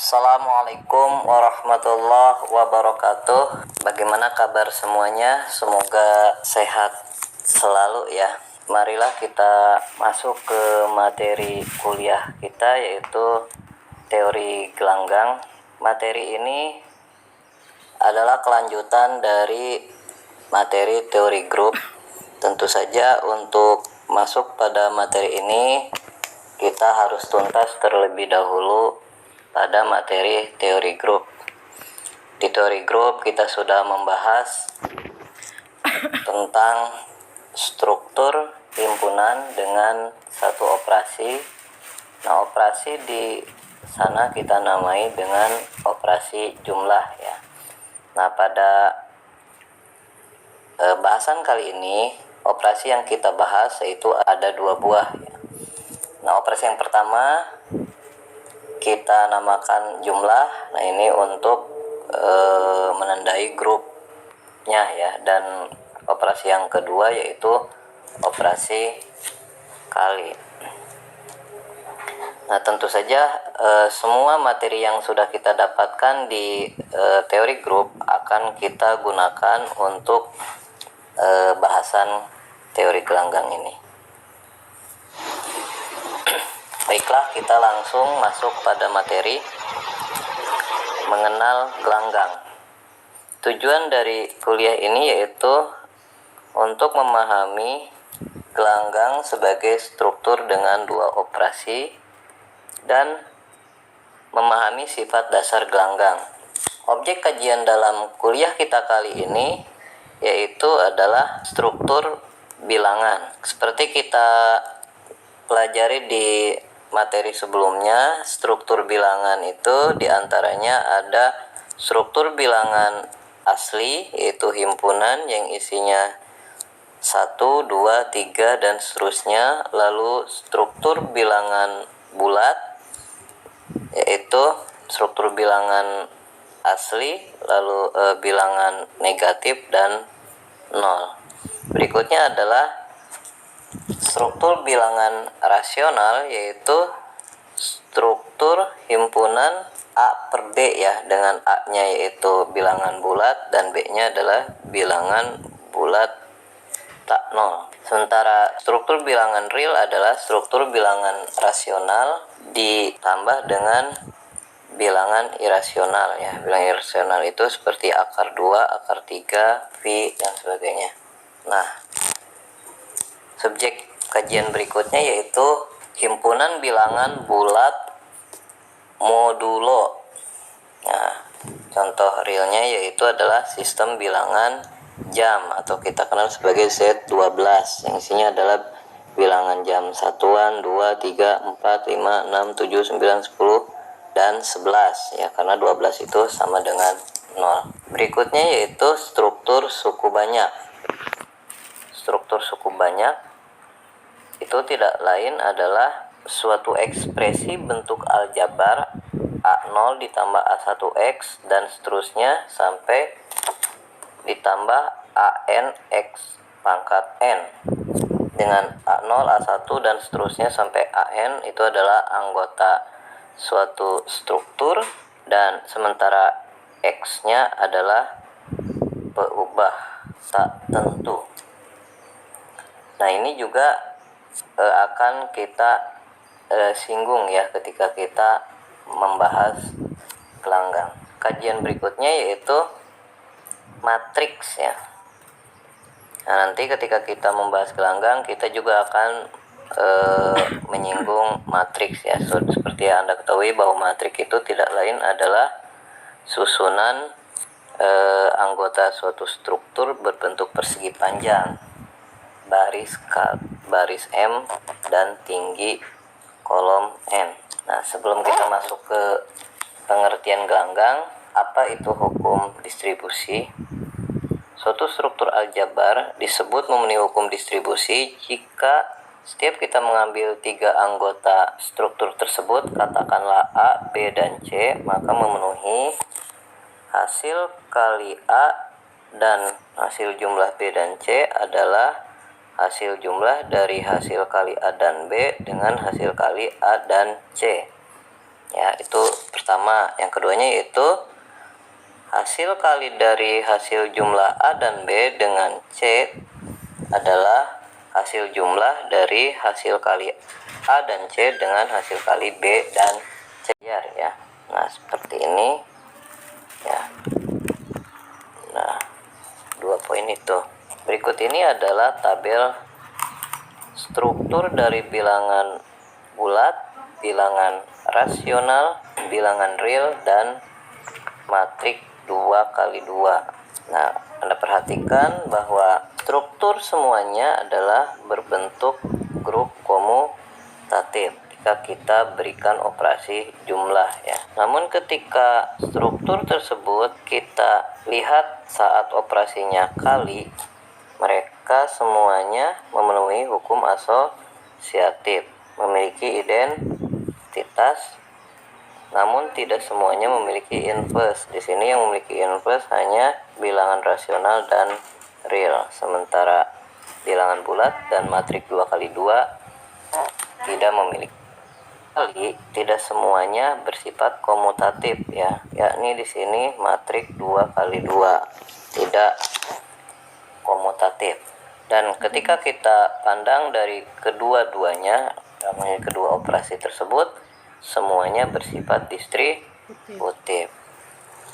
Assalamualaikum warahmatullahi wabarakatuh. Bagaimana kabar semuanya? Semoga sehat selalu ya. Marilah kita masuk ke materi kuliah kita, yaitu teori gelanggang. Materi ini adalah kelanjutan dari materi teori grup. Tentu saja untuk masuk pada materi ini kita harus tuntas terlebih dahulu pada materi teori grup. Di teori grup kita sudah membahas tentang struktur himpunan dengan satu operasi. Nah, operasi di sana kita namai dengan operasi jumlah ya. Nah, pada bahasan kali ini operasi yang kita bahas yaitu ada dua buah ya. Nah, operasi yang pertama kita namakan jumlah. Nah, ini untuk menandai grupnya ya. Dan operasi yang kedua yaitu operasi kali. Nah, tentu saja semua materi yang sudah kita dapatkan di teori grup akan kita gunakan untuk bahasan teori gelanggang ini. Baiklah, kita langsung masuk pada materi mengenal gelanggang. Tujuan dari kuliah ini yaitu untuk memahami gelanggang sebagai struktur dengan dua operasi dan memahami sifat dasar gelanggang. Objek kajian dalam kuliah kita kali ini yaitu adalah struktur bilangan. Seperti kita pelajari di materi sebelumnya, struktur bilangan itu diantaranya ada struktur bilangan asli yaitu himpunan yang isinya 1, 2, 3 dan seterusnya. Lalu struktur bilangan bulat yaitu struktur bilangan asli, lalu bilangan negatif dan 0. Berikutnya adalah struktur bilangan rasional yaitu struktur himpunan A per B ya, dengan A-nya yaitu bilangan bulat dan B-nya adalah bilangan bulat tak 0. Sementara struktur bilangan real adalah struktur bilangan rasional ditambah dengan bilangan irasional ya. Bilangan irasional itu seperti akar 2, akar 3, V dan sebagainya. Nah, subjek kajian berikutnya yaitu himpunan bilangan bulat modulo. Nah, contoh realnya yaitu adalah sistem bilangan jam atau kita kenal sebagai Z12 yang isinya adalah bilangan jam satuan, 2, 3, 4, 5, 6, 7, 9, 10 dan 11 ya, karena 12 itu sama dengan 0. Berikutnya yaitu struktur suku banyak. Struktur suku banyak itu tidak lain adalah suatu ekspresi bentuk aljabar A0 ditambah A1X dan seterusnya sampai ditambah AN X pangkat N. Dengan A0, A1 dan seterusnya sampai AN itu adalah anggota suatu struktur dan sementara X-nya adalah peubah tak tentu. Nah, ini juga akan kita singgung ya ketika kita membahas gelanggang. Kajian berikutnya yaitu matriks ya. Nah, nanti ketika kita membahas gelanggang kita juga akan menyinggung matriks ya. Seperti yang Anda ketahui bahwa matriks itu tidak lain adalah susunan anggota suatu struktur berbentuk persegi panjang, baris M dan tinggi kolom N. Nah, sebelum kita masuk ke pengertian gelanggang, apa itu hukum distribusi? Suatu struktur aljabar disebut memenuhi hukum distribusi jika setiap kita mengambil 3 anggota struktur tersebut, katakanlah A, B, dan C, maka memenuhi hasil kali A dan hasil jumlah B dan C adalah hasil jumlah dari hasil kali A dan B dengan hasil kali A dan C ya, itu pertama. Yang keduanya yaitu hasil kali dari hasil jumlah A dan B dengan C adalah hasil jumlah dari hasil kali A dan C dengan hasil kali B dan C, ya. Nah, seperti ini ya. Nah, 2 poin itu. Berikut ini adalah tabel struktur dari bilangan bulat, bilangan rasional, bilangan real, dan matrik 2 kali 2. Nah, Anda perhatikan bahwa struktur semuanya adalah berbentuk grup komutatif ketika kita berikan operasi jumlah, ya. Namun ketika struktur tersebut kita lihat saat operasinya kali, mereka semuanya memenuhi hukum asosiatif, memiliki identitas, namun tidak semuanya memiliki inverse. Di sini yang memiliki inverse hanya bilangan rasional dan real, sementara bilangan bulat dan matrik 2 kali 2 tidak memiliki. Kali tidak semuanya bersifat komutatif, ya, yakni di sini matrik 2 kali 2 tidak komutatif. Dan ketika kita pandang dari kedua-duanya, kedua operasi tersebut semuanya bersifat distributif.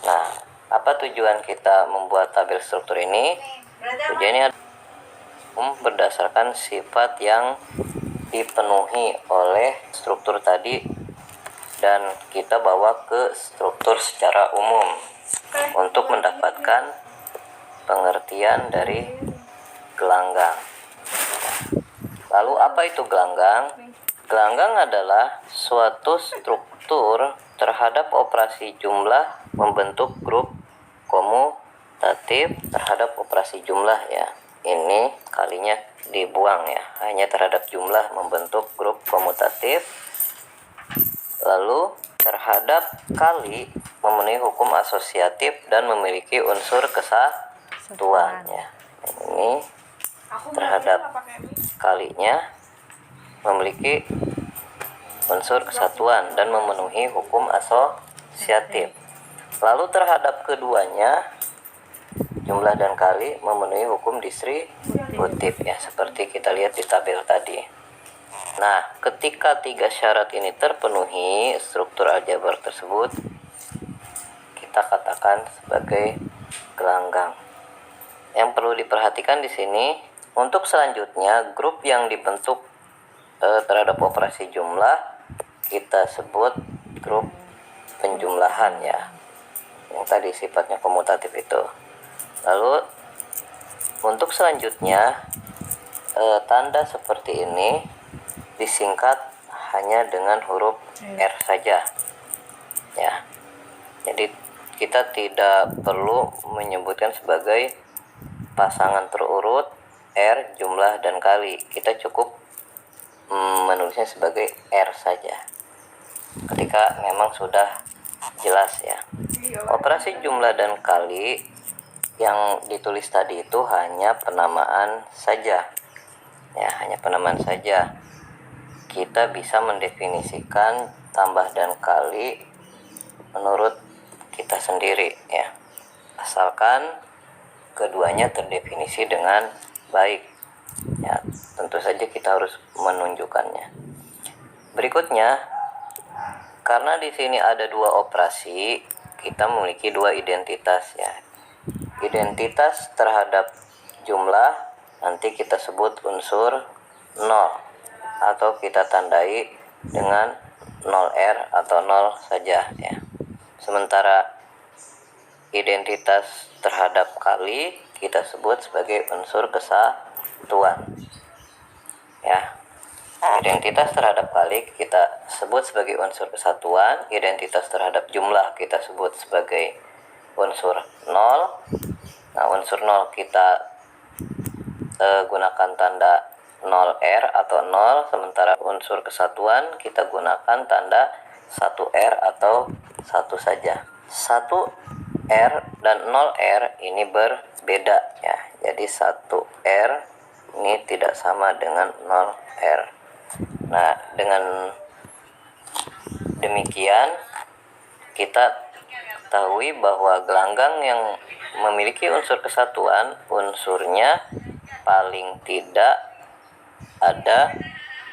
Nah, apa tujuan kita membuat tabel struktur ini? Tujuannya berdasarkan sifat yang dipenuhi oleh struktur tadi dan kita bawa ke struktur secara umum untuk mendapatkan pengertian dari gelanggang. Lalu apa itu gelanggang? Gelanggang adalah suatu struktur terhadap operasi jumlah membentuk grup komutatif terhadap operasi jumlah, ya. Ini kalinya dibuang, ya, hanya terhadap jumlah membentuk grup komutatif. Lalu terhadap kali memenuhi hukum asosiatif dan memiliki unsur kesatuan, ya. Ini terhadap kalinya memiliki unsur kesatuan dan memenuhi hukum asosiatif. Lalu terhadap keduanya, jumlah dan kali, memenuhi hukum distributif, ya, seperti kita lihat di tabel tadi. Nah, ketika 3 syarat ini terpenuhi, struktur aljabar tersebut kita katakan sebagai gelanggang. Yang perlu diperhatikan di sini, untuk selanjutnya grup yang dibentuk terhadap operasi jumlah kita sebut grup penjumlahan, ya, yang tadi sifatnya komutatif itu. Lalu untuk selanjutnya tanda seperti ini disingkat hanya dengan huruf R saja, ya. Jadi kita tidak perlu menyebutkan sebagai pasangan terurut R, jumlah, dan kali. Kita cukup menulisnya sebagai R saja ketika memang sudah jelas, ya. Operasi jumlah dan kali yang ditulis tadi itu hanya penamaan saja, ya, hanya penamaan saja. Kita bisa mendefinisikan tambah dan kali menurut kita sendiri, ya, asalkan keduanya terdefinisi dengan baik. Ya, tentu saja kita harus menunjukkannya. Berikutnya, karena di sini ada 2 operasi, kita memiliki 2 identitas, ya. Identitas terhadap jumlah nanti kita sebut unsur 0 atau kita tandai dengan 0R atau 0 saja, ya. Sementara identitas terhadap kali kita sebut sebagai unsur kesatuan, ya. Identitas terhadap kali kita sebut sebagai unsur kesatuan, identitas terhadap jumlah kita sebut sebagai unsur 0. Nah, unsur 0 kita gunakan tanda 0R atau 0, sementara unsur kesatuan kita gunakan tanda 1R atau 1 saja. 1R dan 0R ini berbeda, ya. Jadi 1R ini tidak sama dengan 0R. Nah, dengan demikian, kita ketahui bahwa gelanggang yang memiliki unsur kesatuan, unsurnya paling tidak ada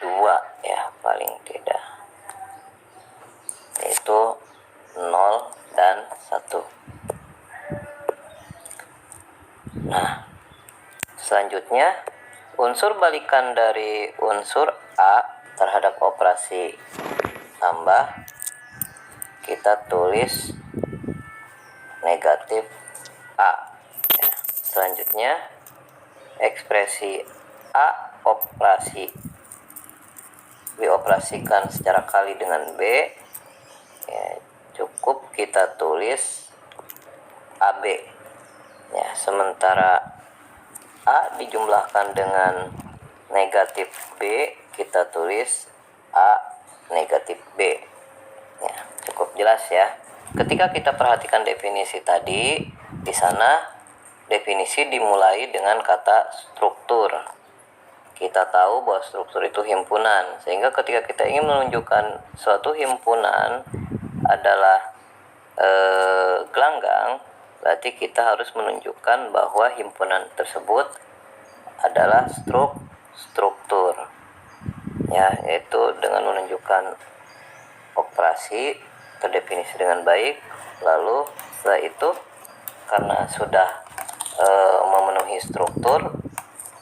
2 ya, paling tidak, yaitu 0 dan 1. Nah, selanjutnya unsur balikan dari unsur A terhadap operasi tambah kita tulis negatif A ya. Selanjutnya ekspresi A operasi dioperasikan secara kali dengan B ya, cukup kita tulis AB ya. Sementara A dijumlahkan dengan negatif B, kita tulis A negatif B ya. Cukup jelas ya. Ketika kita perhatikan definisi tadi, di sana definisi dimulai dengan kata struktur. Kita tahu bahwa struktur itu himpunan, sehingga ketika kita ingin menunjukkan suatu himpunan adalah gelanggang, berarti kita harus menunjukkan bahwa himpunan tersebut adalah struktur ya, yaitu dengan menunjukkan operasi terdefinisi dengan baik. Lalu setelah itu, karena sudah memenuhi struktur,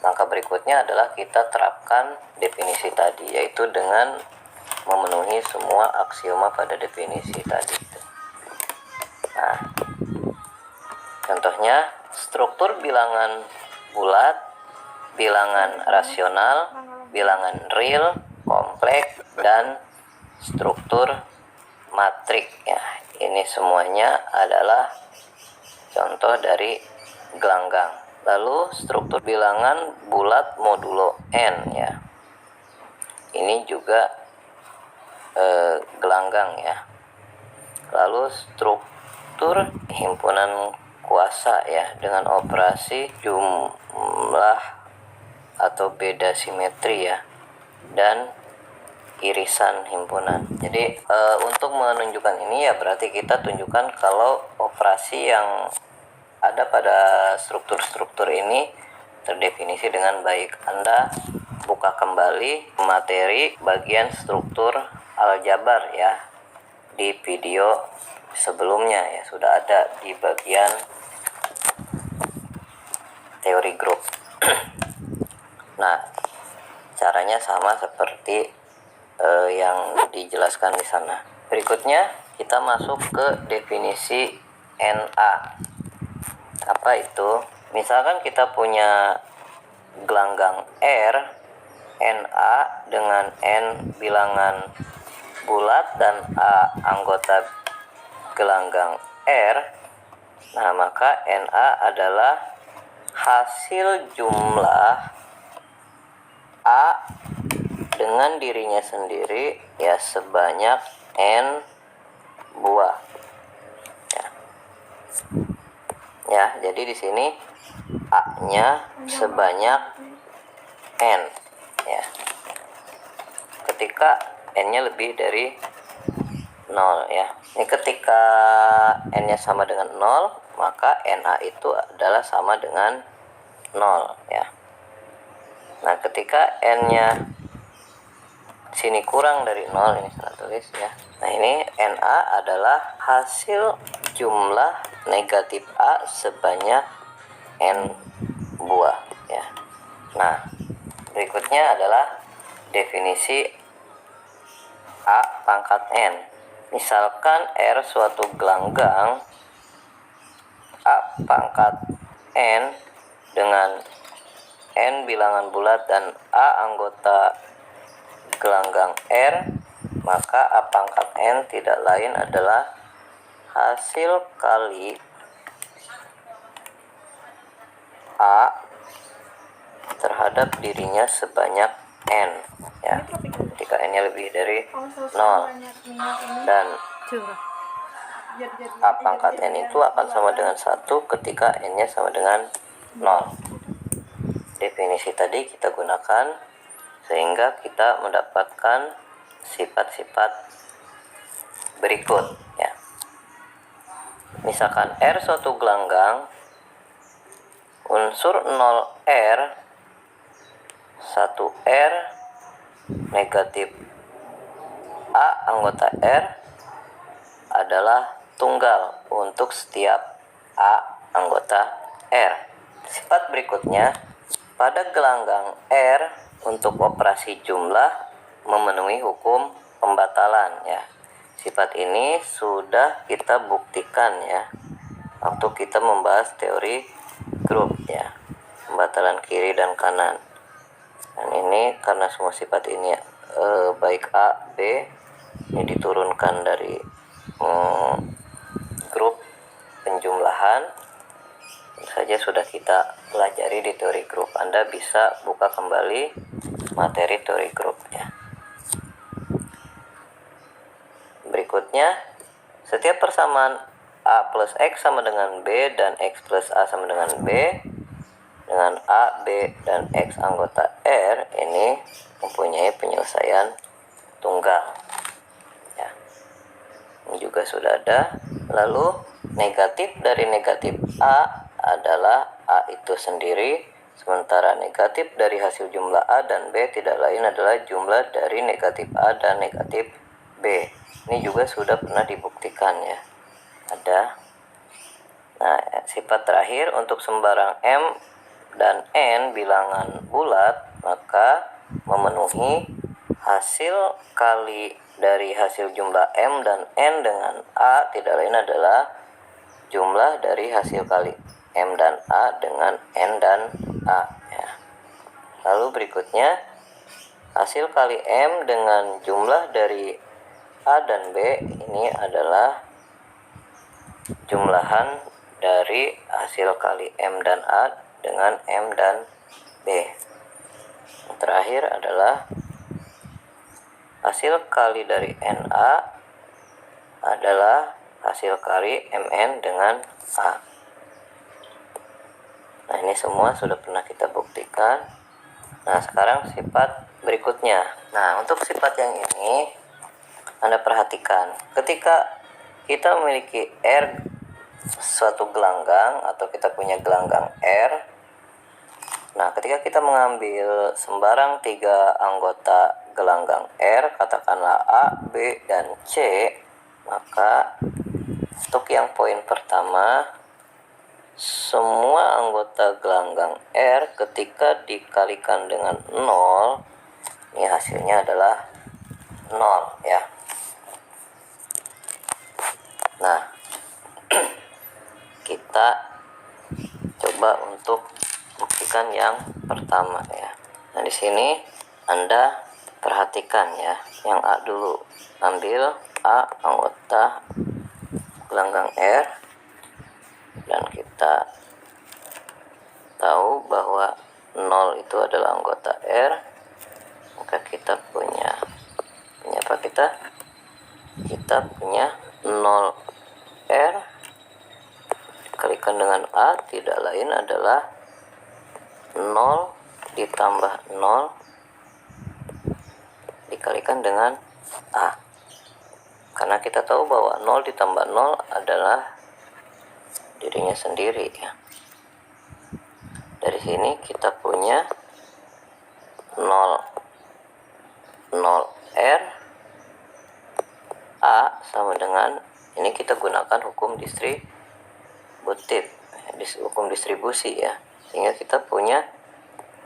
langkah berikutnya adalah kita terapkan definisi tadi, yaitu dengan memenuhi semua aksioma pada definisi tadi. Nah, contohnya struktur bilangan bulat, bilangan rasional, bilangan real, kompleks, dan struktur matrik ya. Ini semuanya adalah contoh dari gelanggang. Lalu struktur bilangan bulat modulo n ya. Ini juga gelanggang ya. Lalu struktur himpunan kuasa ya, dengan operasi jumlah atau beda simetri ya, dan irisan himpunan. Jadi untuk menunjukkan ini ya, berarti kita tunjukkan kalau operasi yang ada pada struktur-struktur ini terdefinisi dengan baik. Anda buka kembali materi bagian struktur aljabar ya, di video sebelumnya ya, sudah ada di bagian teori grup. Nah, caranya sama seperti yang dijelaskan di sana. Berikutnya kita masuk ke definisi NA. Apa itu? Misalkan kita punya gelanggang R, NA dengan N bilangan bulat dan A anggota gelanggang R. Nah, maka NA adalah hasil jumlah A dengan dirinya sendiri ya, sebanyak N buah. Ya, jadi di sini A-nya sebanyak N ya. Ketika N-nya lebih dari 0 ya. Ini ketika N-nya sama dengan 0, maka NA itu adalah sama dengan 0 ya. Nah, ketika N-nya sini kurang dari 0, ini saya tulis ya. Nah, ini NA adalah hasil jumlah negatif A sebanyak N buah ya. Nah, berikutnya adalah definisi A pangkat N. Misalkan R suatu gelanggang, A pangkat N dengan N bilangan bulat dan A anggota gelanggang R, maka A pangkat N tidak lain adalah hasil kali A terhadap dirinya sebanyak N ya, ketika N-nya lebih dari 0, dan A pangkat N itu akan sama dengan 1 ketika N-nya sama dengan 0. Definisi tadi kita gunakan sehingga kita mendapatkan sifat-sifat berikut ya. Misalkan R suatu gelanggang, unsur 0R, 1R, negatif A anggota R adalah tunggal untuk setiap A anggota R. Sifat berikutnya, pada gelanggang R untuk operasi jumlah memenuhi hukum pembatalan ya. Sifat ini sudah kita buktikan ya waktu kita membahas teori grup ya, pembatalan kiri dan kanan. Dan ini karena semua sifat ini baik A, B ini diturunkan dari grup penjumlahan saja sudah kita pelajari di teori grup. Anda bisa buka kembali materi teori grup ya. Berikutnya, setiap persamaan A plus X sama dengan B dan X plus A sama dengan B dengan A, B, dan X anggota R ini mempunyai penyelesaian tunggal ya. Ini juga sudah ada. Lalu negatif dari negatif A adalah A itu sendiri, sementara negatif dari hasil jumlah A dan B tidak lain adalah jumlah dari negatif A dan negatif B. Ini juga sudah pernah dibuktikan ya, ada. Nah, sifat terakhir, untuk sembarang M dan N bilangan bulat, maka memenuhi hasil kali dari hasil jumlah M dan N dengan A tidak lain adalah jumlah dari hasil kali M dan A dengan N dan A ya. Lalu berikutnya, hasil kali M dengan jumlah dari A dan B ini adalah jumlahan dari hasil kali M dan A dengan M dan B. Yang terakhir adalah hasil kali dari NA adalah hasil kali MN dengan A. Nah, ini semua sudah pernah kita buktikan. Nah, sekarang sifat berikutnya. Nah, untuk sifat yang ini Anda perhatikan, ketika kita memiliki R suatu gelanggang atau kita punya gelanggang R, nah ketika kita mengambil sembarang 3 anggota gelanggang R, katakanlah A, B, dan C, maka untuk yang poin pertama, semua anggota gelanggang R ketika dikalikan dengan 0, ini hasilnya adalah 0 ya. Nah, kita coba untuk buktikan yang pertama ya. Nah, di sini Anda perhatikan ya, yang A dulu. Ambil A anggota gelanggang R, dan kita tahu bahwa 0 itu adalah anggota R, maka kita punya apa, kita punya 0R dikalikan dengan A tidak lain adalah 0 ditambah 0 dikalikan dengan A. Karena kita tahu bahwa 0 ditambah 0 adalah dirinya sendiri ya. Dari sini kita punya 0R A sama dengan, ini kita gunakan hukum distributif, hukum distribusi ya, sehingga kita punya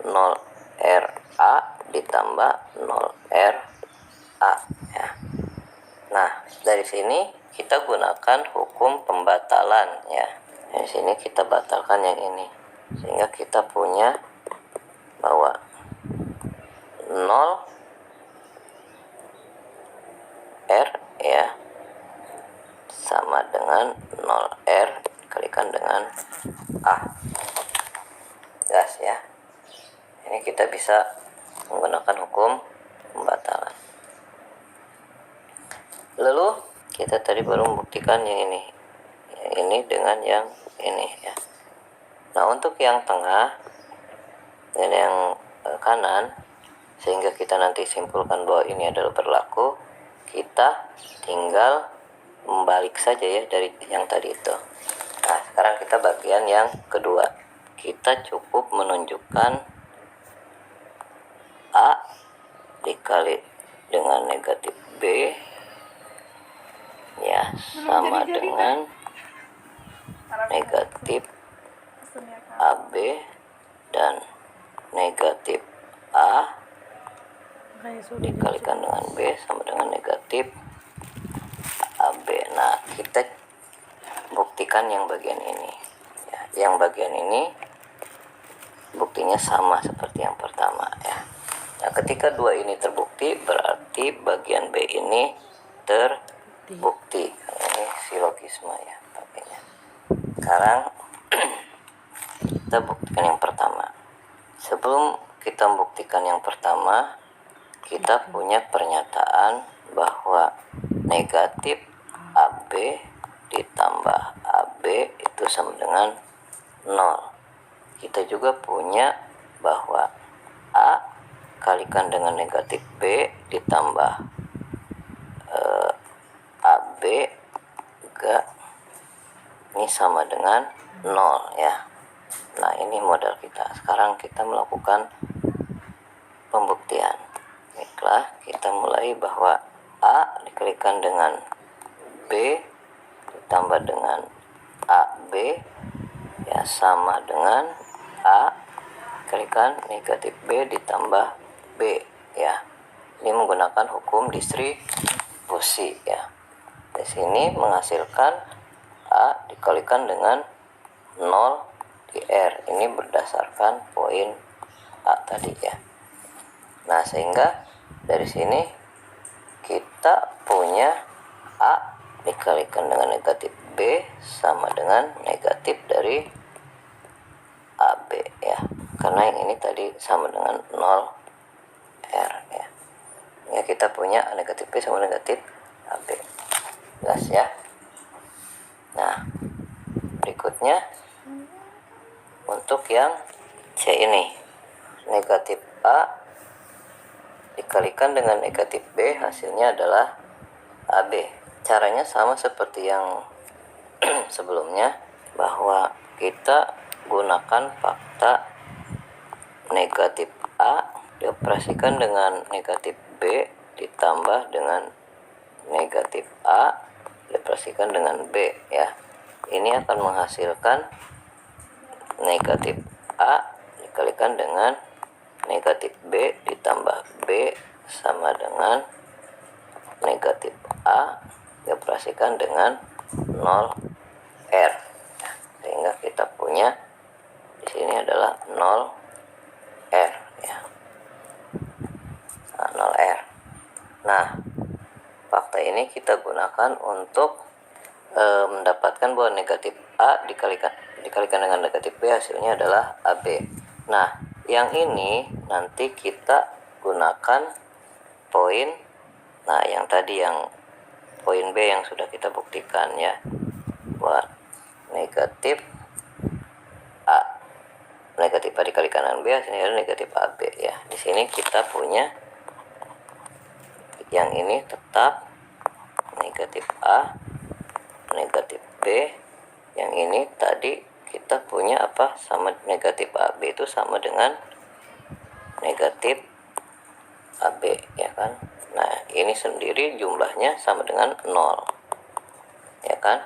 0RA ditambah 0RA ya. Nah, dari sini kita gunakan hukum pembatalan ya. Dari sini kita batalkan yang ini, sehingga kita punya bahwa 0R ya sama dengan 0R dikalikan dengan A. Jelas ya. Ini kita bisa menggunakan hukum pembatalan. Lalu kita tadi baru membuktikan yang ini dengan yang ini ya. Nah, untuk yang tengah dan yang kanan, sehingga kita nanti simpulkan bahwa ini adalah berlaku, kita tinggal membalik saja ya dari yang tadi itu. Nah, sekarang kita bagian yang kedua. Kita cukup menunjukkan A dikali dengan negatif B ya sama dengan negatif AB dan negatif A dikalikan dengan B sama dengan negatif AB. Nah, kita buktikan yang bagian ini ya. Yang bagian ini buktinya sama seperti yang pertama ya. Nah, ketika dua ini terbukti berarti bagian B ini terbukti. Ini silogisme ya pakainya. Sekarang kita buktikan yang pertama. Sebelum kita membuktikan yang pertama, kita punya pernyataan bahwa negatif AB ditambah AB itu sama dengan 0. Kita juga punya bahwa A kalikan dengan negatif B ditambah AB juga ini sama dengan 0 ya. Nah, ini modal kita. Sekarang kita melakukan pembuktian. Baiklah, kita mulai bahwa A dikalikan dengan B ditambah dengan AB ya sama dengan A kalikan negatif B ditambah B ya. Ini menggunakan hukum distribusi ya. Di sini menghasilkan A dikalikan dengan 0 di R. Ini berdasarkan poin A tadi ya. Nah, sehingga dari sini kita punya A dikalikan dengan negatif B sama dengan negatif dari AB ya. Karena yang ini tadi sama dengan 0 R ya. Ya, kita punya negatif B sama negatif AB. Jelas ya. Nah, berikutnya untuk yang C ini, negatif A dikalikan dengan negatif B hasilnya adalah AB. Caranya sama seperti yang sebelumnya, bahwa kita gunakan fakta negatif A dioperasikan dengan negatif B ditambah dengan negatif A dioperasikan dengan B ya. Ini akan menghasilkan negatif A dikalikan dengan negatif B ditambah B sama dengan negatif A dioperasikan dengan 0 R. Sehingga kita punya di sini adalah 0 R ya. Nah, 0 R. Nah, fakta ini kita gunakan untuk mendapatkan bahwa negatif A dikalikan dengan negatif B hasilnya adalah AB. Nah, yang ini nanti kita gunakan poin, nah yang tadi yang poin B yang sudah kita buktikan ya, bahwa negatif A dikalikan dengan B hasilnya adalah negatif AB ya. Di sini kita punya yang ini tetap negatif A negatif B, yang ini tadi kita punya apa, sama negatif AB itu sama dengan negatif AB ya kan. Nah, ini sendiri jumlahnya sama dengan 0 ya kan,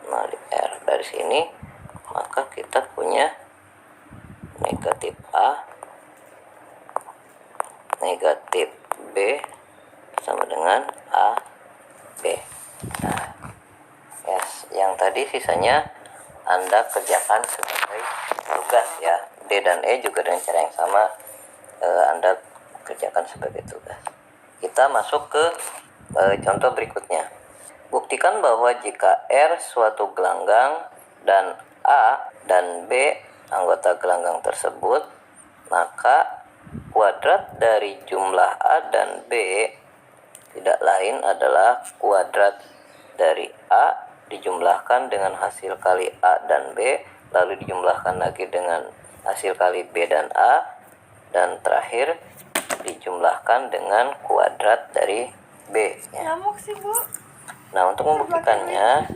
0 di R. Dari sini maka kita punya negatif A negatif B sama dengan AB. Nah, yes, yang tadi sisanya Anda kerjakan sebagai tugas ya. D dan E juga dengan cara yang sama Anda kerjakan sebagai tugas. Kita masuk ke contoh berikutnya. Buktikan bahwa jika R suatu gelanggang dan A dan B anggota gelanggang tersebut, maka kuadrat dari jumlah A dan B tidak lain adalah kuadrat dari A dijumlahkan dengan hasil kali A dan B, lalu dijumlahkan lagi dengan hasil kali B dan A, dan terakhir dijumlahkan dengan kuadrat dari B ya. Nyamuk sih, Bu. Nah, untuk membuktikannya,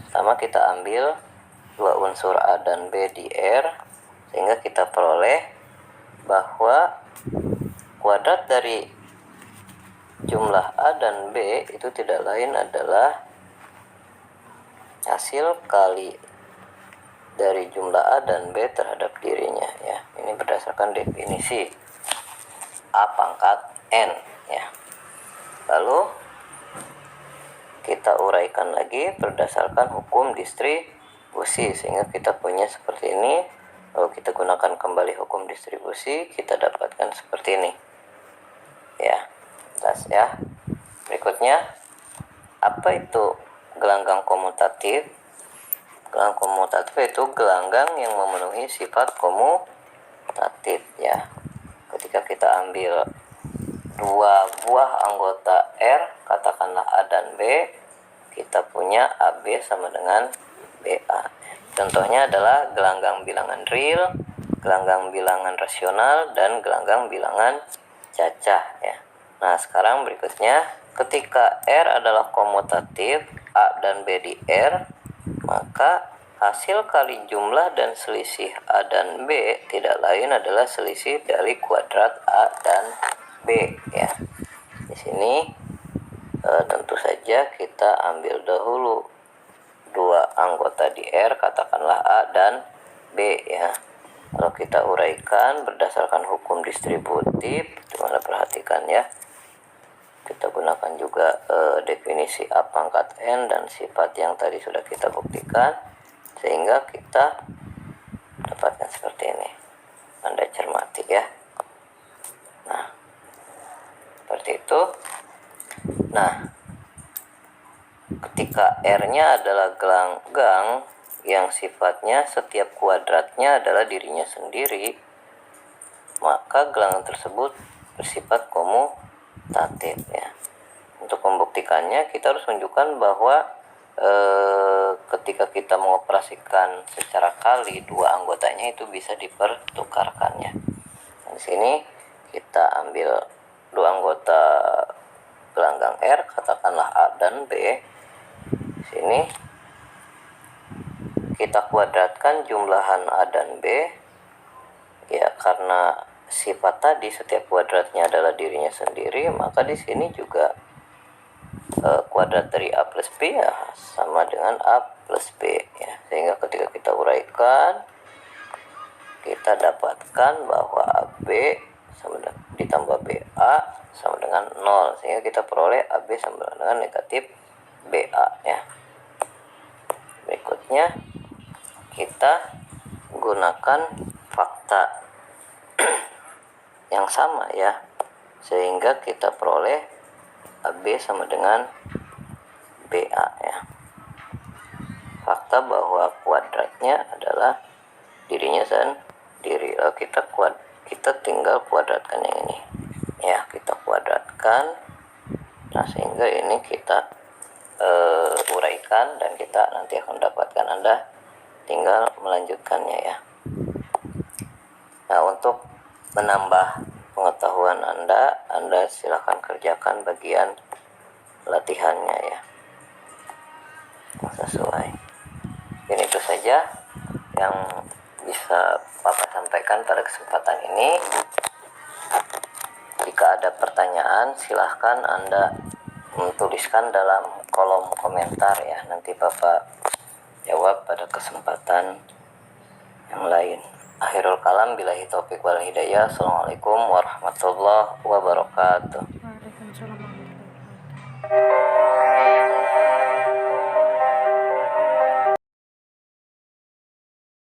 pertama kita ambil dua unsur A dan B di R, sehingga kita peroleh bahwa kuadrat dari jumlah A dan B itu tidak lain adalah hasil kali dari jumlah A dan B terhadap dirinya ya. Ini berdasarkan definisi A pangkat N ya. Lalu kita uraikan lagi berdasarkan hukum distribusi, sehingga kita punya seperti ini. Lalu kita gunakan kembali hukum distribusi, kita dapatkan seperti ini ya. Jelas ya. Berikutnya, apa itu gelanggang komutatif? Gelanggang komutatif itu gelanggang yang memenuhi sifat komutatif ya. Ketika kita ambil dua buah anggota R, katakanlah A dan B, kita punya AB sama dengan BA. Contohnya adalah gelanggang bilangan real, gelanggang bilangan rasional, dan gelanggang bilangan cacah ya. Nah, sekarang berikutnya, ketika R adalah komutatif, A dan B di R, maka hasil kali jumlah dan selisih A dan B tidak lain adalah selisih dari kuadrat A dan B ya. Di sini tentu saja kita ambil dahulu dua anggota di R, katakanlah A dan B ya. Kalau kita uraikan berdasarkan hukum distributif, dimana perhatikan ya, kita gunakan juga definisi A pangkat N dan sifat yang tadi sudah kita buktikan, sehingga kita dapatkan seperti ini. Anda cermati ya. Nah, seperti itu. Nah, ketika R-nya adalah gelanggang yang sifatnya setiap kuadratnya adalah dirinya sendiri, maka gelanggang tersebut bersifat komutatif ya. Untuk membuktikannya, kita harus menunjukkan bahwa ketika kita mengoperasikan secara kali dua anggotanya itu bisa dipertukarkannya. Di sini kita ambil dua anggota gelanggang R, katakanlah A dan B. Di sini kita kuadratkan jumlahan A dan B ya, karena sifat tadi setiap kuadratnya adalah dirinya sendiri, maka di sini juga kuadrat dari A plus B ya sama dengan A plus B ya. Sehingga ketika kita uraikan, kita dapatkan bahwa AB sama dengan, ditambah BA sama dengan 0, sehingga kita peroleh AB sama dengan negatif BA ya. Berikutnya kita gunakan fakta yang sama ya, sehingga kita peroleh AB sama dengan BA ya. Fakta bahwa kuadratnya adalah dirinya sendiri. Kita tinggal kuadratkan yang ini ya, kita kuadratkan. Nah, sehingga ini kita uraikan dan kita nanti akan dapatkan. Anda tinggal melanjutkannya ya. Nah, untuk menambah pengetahuan Anda silakan kerjakan bagian latihannya ya, sesuai. Ini itu saja yang bisa Bapak sampaikan pada kesempatan ini. Jika ada pertanyaan, silahkan Anda tuliskan dalam kolom komentar ya. Nanti Bapak jawab pada kesempatan yang lain. Akhirul kalam, billahi taufik wal hidayah. Assalamualaikum warahmatullahi wabarakatuh. Waalaikumsalam warahmatullahi wabarakatuh.